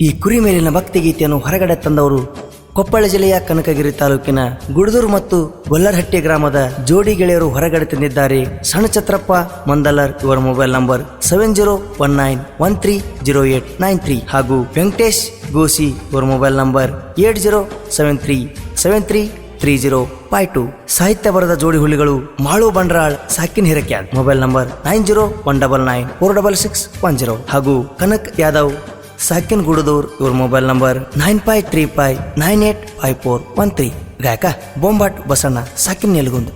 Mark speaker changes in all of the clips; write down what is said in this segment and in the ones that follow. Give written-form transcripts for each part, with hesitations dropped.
Speaker 1: ಈ ಕುರಿ ಮೇಲಿನ ಭಕ್ತಿಗೀತೆಯನ್ನು ಹೊರಗಡೆ ತಂದವರು ಕೊಪ್ಪಳ ಜಿಲ್ಲೆಯ ಕನಕಗಿರಿ ತಾಲೂಕಿನ ಗುಡದೂರು ಮತ್ತು ಗೊಲ್ಲರಹಟ್ಟಿ ಗ್ರಾಮದ ಜೋಡಿ ಗೆಳೆಯರು ಹೊರಗಡೆ ತಂದಿದ್ದಾರೆ. ಸಣ್ಣ ಛತ್ರಪ್ಪ ಮಂದಲರ್ ಇವರ ಮೊಬೈಲ್ ನಂಬರ್ 7019130893 ಹಾಗೂ ವೆಂಕಟೇಶ್ ಗೋಸಿ ಇವರ ಮೊಬೈಲ್ ನಂಬರ್ 8073733052. ಸಾಹಿತ್ಯ ಬರೆದ ಜೋಡಿ ಹುಲಿಗಳು ಮಾಳು ಬಂಡ್ರಾಳ್ ಸಾಕಿನ್ ಹಿರಕ್ಯಾಳ್ ಮೊಬೈಲ್ ನಂಬರ್ 9019946610 ಹಾಗೂ ಕನಕ್ ಯಾದವ್ ಸಾಕಿನ್ ಗುಡದೂರ್ ಇವ್ರ ಮೊಬೈಲ್ ನಂಬರ್ 9535985413. ಗಾಯಕ ಬೊಂಬಾಟ್ ಬಸಣ್ಣ ಸಾಕಿನ್ ನೆಲಗುಂದ್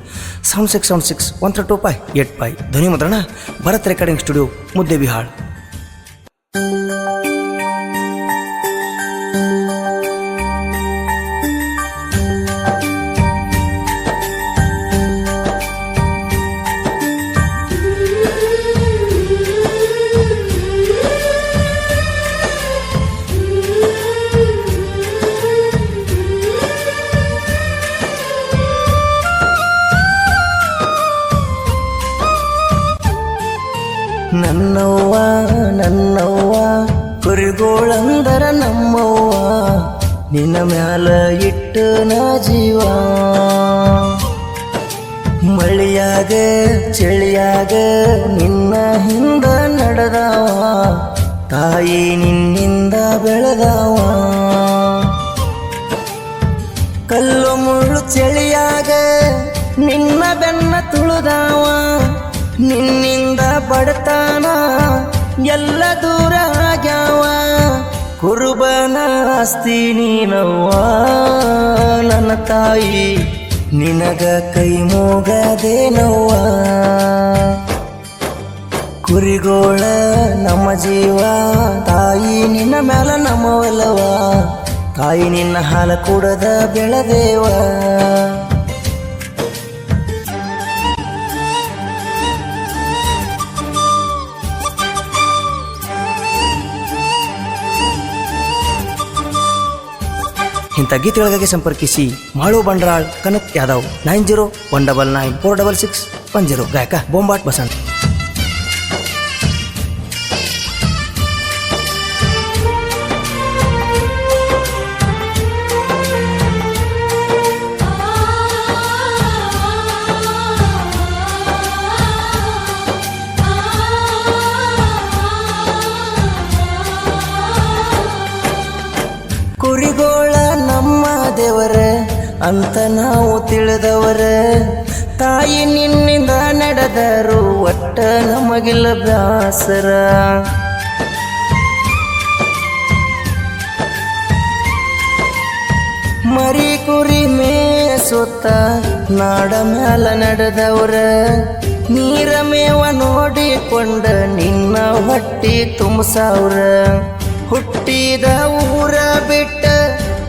Speaker 1: 7676132585. ಧ್ವನಿ ಮುದ್ರಣ ಭರತ್ ರೆಕಾರ್ಡಿಂಗ್ ಸ್ಟುಡಿಯೋ ಮುದ್ದೇಬಿಹಾಳ್. ನನ್ನವ್ವ ನನ್ನವ್ವ ಕುರಿಗೋಳಂದರ ನಮ್ಮವ್ವ ನಿನ್ನ ಮ್ಯಾಲ ಇಟ್ಟು ನಾ ಜೀವ. ಮಳಿಯಾಗ ಚಳಿಯಾಗ ನಿನ್ನ ಹಿಂದ ನಡೆದವ ತಾಯಿ ನಿನ್ನಿಂದ ಬೆಳೆದವ. ಕಲ್ಲು ಮುಳ್ಳು ಚಳಿಯಾಗ ನಿನ್ನ ಬೆನ್ನ ತುಳಿದವ ನಿನ್ನಿಂದ ಬಡತನ ಎಲ್ಲ ದೂರ ಆಗ್ಯಾವ. ಕುರುಬನ ಆಸ್ತಿ ನೀನವ್ವ ನನ್ನ ತಾಯಿ ನಿನಗ ಕೈ ಮೂಗದೇನವ್ವ. ಕುರಿಗೋಳ ನಮ್ಮ ಜೀವ ತಾಯಿ ನಿನ್ನ ಮ್ಯಾಲ ನಮ್ಮವಲ್ಲವ ತಾಯಿ ನಿನ್ನ ಹಾಲ ಕುಡದ ಬೆಳೆದೇವ. ಇಂಥ ಗೀತೆಗಳಿಗಾಗಿ ಸಂಪರ್ಕಿಸಿ ಮಾಳು ಬಂಡ್ರಾಳ್ ಕನಕ್ ಯಾದವ್ 9019946610. ಗಾಯಕ ಬೊಂಬಾಟ್ ಬಸಣ್ಣ. ಕುರಿಗೋಳ ನಮ್ಮ ದೇವರ ಅಂತ ನಾವು ತಿಳಿದವರ ತಾಯಿ ನಿನ್ನಿಂದ ನಡೆದರು ಒಟ್ಟ ನಮಗಿಲ್ಲ ಬ್ಯಾಸರ. ಮರಿ ಕುರಿ ಮೇಸುತ್ತ ನಾಡ ಮ್ಯಾಲ ನಡೆದವರ ನೀರ ಮೇವ ನೋಡಿಕೊಂಡ ನಿನ್ನ ಹೊಟ್ಟಿ ತುಂಬಸವ್ರ. ಹುಟ್ಟಿದ ಊರ ಬಿಟ್ಟ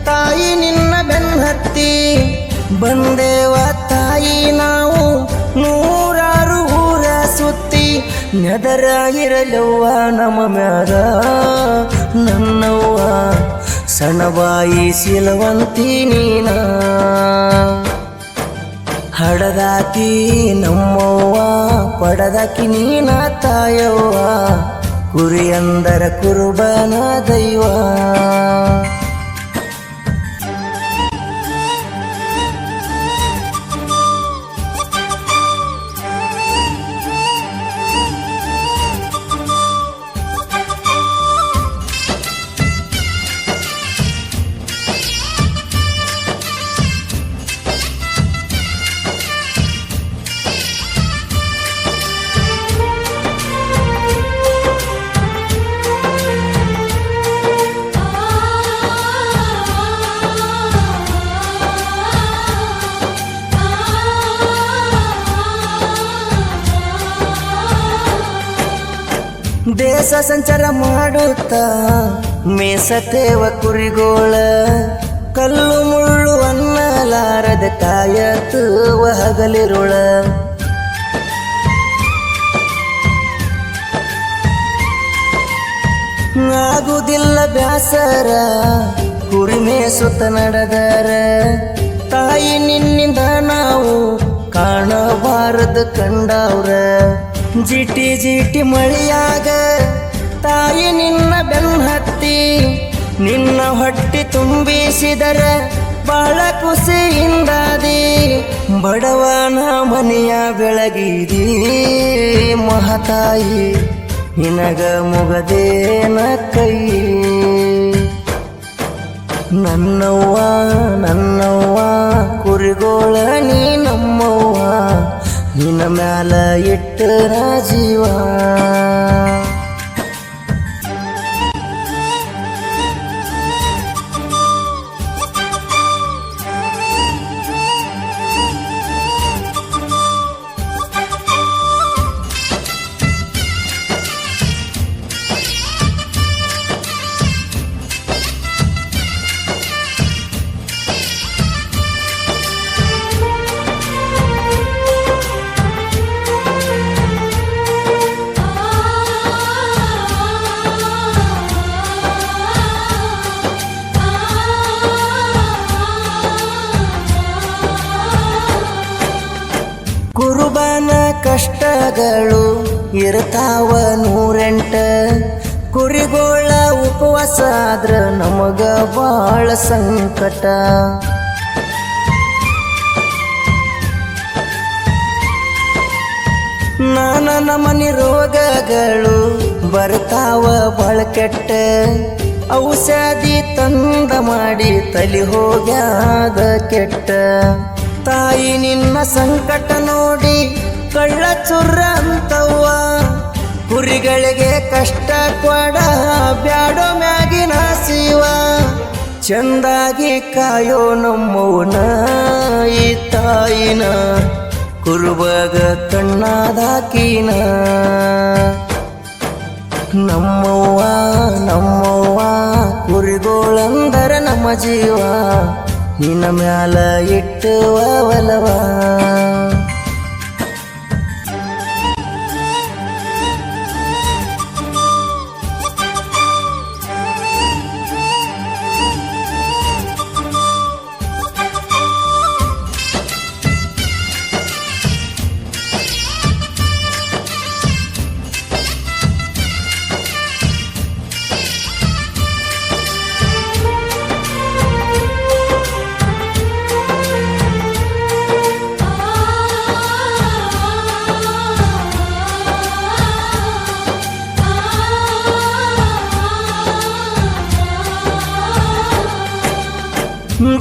Speaker 1: ತಾಯಿ ನಿನ್ನ ಬೆನ್ನತ್ತಿ ಬಂದೇವ ತಾಯಿ ನಾವು ನೂರಾರು ಊರ ಸುತ್ತಿ. ನೆದರ ಇರಲವ್ವ ನಮ್ಮ ಮ್ಯಾಗ ನನ್ನವ್ವ ಸಣಬಾಯಿ ಸಿಲವಂತಿ ನೀನ. ಹಡದಾಕಿ ನಮ್ಮವ್ವ ಪಡದಾಕಿ ನೀನ ತಾಯವ್ವ ಕುರಿ ಅಂದರ ಕುರುಬನ ದೈವ. ದೇಶ ಸಂಚಾರ ಮಾಡುತ್ತ ಮೇಸತೇವ ಕುರಿಗೋಳ ಕಲ್ಲು ಮುಳ್ಳು ಅನ್ನಲಾರದ ಕಾಯತುವ ಹಗಲಿರುಳ. ಆಗುದಿಲ್ಲ ಬ್ಯಾಸರ ಕುರಿ ಮೇಸುತ್ತ ನಡೆದರ ತಾಯಿ ನಿನ್ನಿಂದ ನಾವು ಕಾಣಬಾರದು ಕಂಡವ್ರ. ಜಿಟಿ ಜಿಟಿ ಮಳಿಯಾಗ ತಾಯಿ ನಿನ್ನ ಬೆನ್ನ ಹತ್ತಿ ನಿನ್ನ ಹೊಟ್ಟೆ ತುಂಬಿಸಿದರ ಬಾಳ ಖುಷಿಯಿಂದಾದಿ ಬಡವನ ಮನೆಯ ಬೆಳಗಿದಿ ಮಹತಾಯಿ ನಿನಗ ಮುಗದೇನ ಕೈ ನನ್ನವ್ವ ನನ್ನವ್ವ ಕುರಿಗೋಳ ನೀ ನಮ್ಮವ್ವ ನಿನ್ನ ಮ್ಯಾಲ ಇಟ್ಟರ ಜೀವ ಕುರುಬನ ಕಷ್ಟಗಳು ಇರ್ತಾವ 108 ಕುರಿಗೋಳ ಉಪವಾಸ ಆದ್ರ ನಮಗ ಬಾಳ ಸಂಕಟ ನಾನಾ ಮನಿ ರೋಗಗಳು ಬರ್ತಾವ ಬಾಳ ಕೆಟ್ಟ ಔಷಧಿ ತಂದ ಮಾಡಿ ತಲಿ ಹೋಗ್ಯಾದ ಕೆಟ್ಟ ತಾಯಿ ನಿನ್ನ ಸಂಕಟ ನೋಡಿ ಕಳ್ಳ ಚುರ್ರ ಅಂತವ್ವ ಕುರಿಗಳಿಗೆ ಕಷ್ಟ ಕೊಡ ಬ್ಯಾಡೋ ಮ್ಯಾಗಿನ ಶಿವ ಚಂದಾಗಿ ಕಾಯೋ ನಮ್ಮವ್ವನ ಈ ತಾಯಿನ ಕುರುಬಗ ಕಣ್ಣಾದಾಕಿನ ನಮ್ಮವ್ವ ನಮ್ಮವ್ವ ಕುರಿಗೋಳಂದರ ನಮ್ಮ ಜೀವ ನಿನ್ನ ಮ್ಯಾಲ ಇಟ್ಟುವ ಒಲವ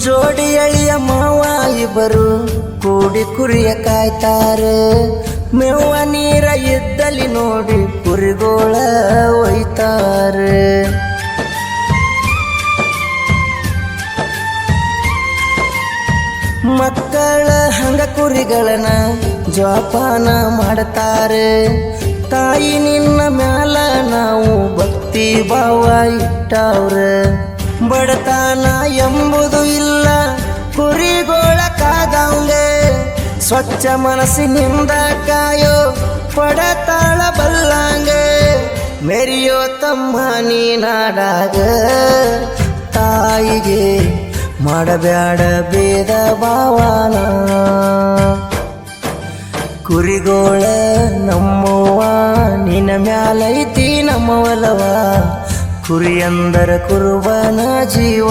Speaker 1: ಜೋಡಿ ಅಳಿಯ ಮಾವ ಇಬ್ಬರು ಕೂಡಿ ಕುರಿಯ ಕಾಯ್ತಾರೆ ಮೇವ ನೀರ ಇದ್ದಲ್ಲಿ ನೋಡಿ ಕುರಿಗೋಳ ಒಯ್ತಾರೆ ಮಕ್ಕಳ ಹಂಗ ಕುರಿಗಳನ್ನ ಜೋಪಾನ ಮಾಡ್ತಾರೆ ತಾಯಿ ನಿನ್ನ ಮ್ಯಾಲ ನಾವು ಭಕ್ತಿ ಭಾವ ಇಟ್ಟವ್ರೆ ಬಡತನ ಎಂಬುದು ಇಲ್ಲ ಕುರಿಗೋಳ ಕಾದಂಗೆ ಸ್ವಚ್ಛ ಮನಸ್ಸಿನಿಂದ ಕಾಯೋ ಪಡತಾಳ ಬಲ್ಲಂಗೆ ಮೆರಿಯೋ ತಮ್ಮ ನೀನಾಡಾಗ ತಾಯಿಗೆ ಮಾಡಬ್ಯಾಡ ಭೇದ ಭಾವನ ಕುರಿಗೋಳ ನಮ್ಮವ್ವ ನಿನ್ನ ಮ್ಯಾಲೈತಿ ನಮ್ಮ ಒಲವ ಕುರಿ ಅಂದರ ಕುರುಬನ ಜೀವ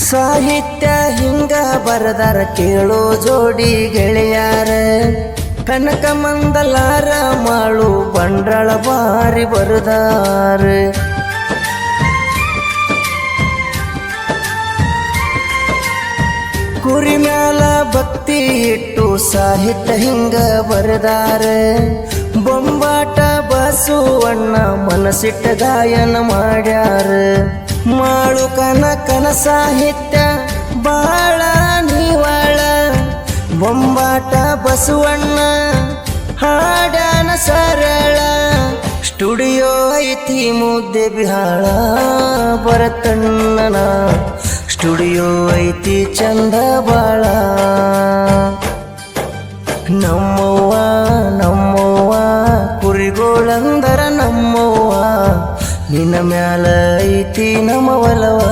Speaker 1: ಸಾಹಿತ್ಯ ಹಿಂಗ ಬರದಾರ ಕೇಳೋ ಜೋಡಿ ಗೆಳೆಯಾರ ಕನಕ ಮಂದಲಾರ ಮಾಳು ಬಂಡ್ರಳ ಬಾರಿ ಬರದಾರ ಕುರಿ ಮ್ಯಾಲ ಭಕ್ತಿ ಇಟ್ಟು ಸಾಹಿತ್ಯ ಹಿಂಗ ಬರದಾರ ಬೊಂಬಾಟ ಬಸವಣ್ಣ ಮನಸ್ಸಿಟ್ಟ ಗಾಯನ ಮಾಡ್ಯಾರ ಮಾಳು ಕನಕನ ಸಾಹಿತ್ಯ ಬಾಳ ನೀ ಬೊಂಬಾಟ ಬಸವಣ್ಣ ಹಾಡಾನ ಸರಳ ಸ್ಟುಡಿಯೋ ಐತಿ ಮುದ್ದೆ ಬಿಹಾಳ ಭರತಣ್ಣನ ಸ್ಟುಡಿಯೋ ಐತಿ ಚಂದ ಬಾಳ ನಮ್ಮವ್ವ ನಮ್ಮವ್ವ ಕುರಿಗೋಳಂದರ ನಮ್ಮವ್ವ ನಿನ್ನ ಮ್ಯಾಲ ಐತಿ ನಮ್ಮ ಒಲವ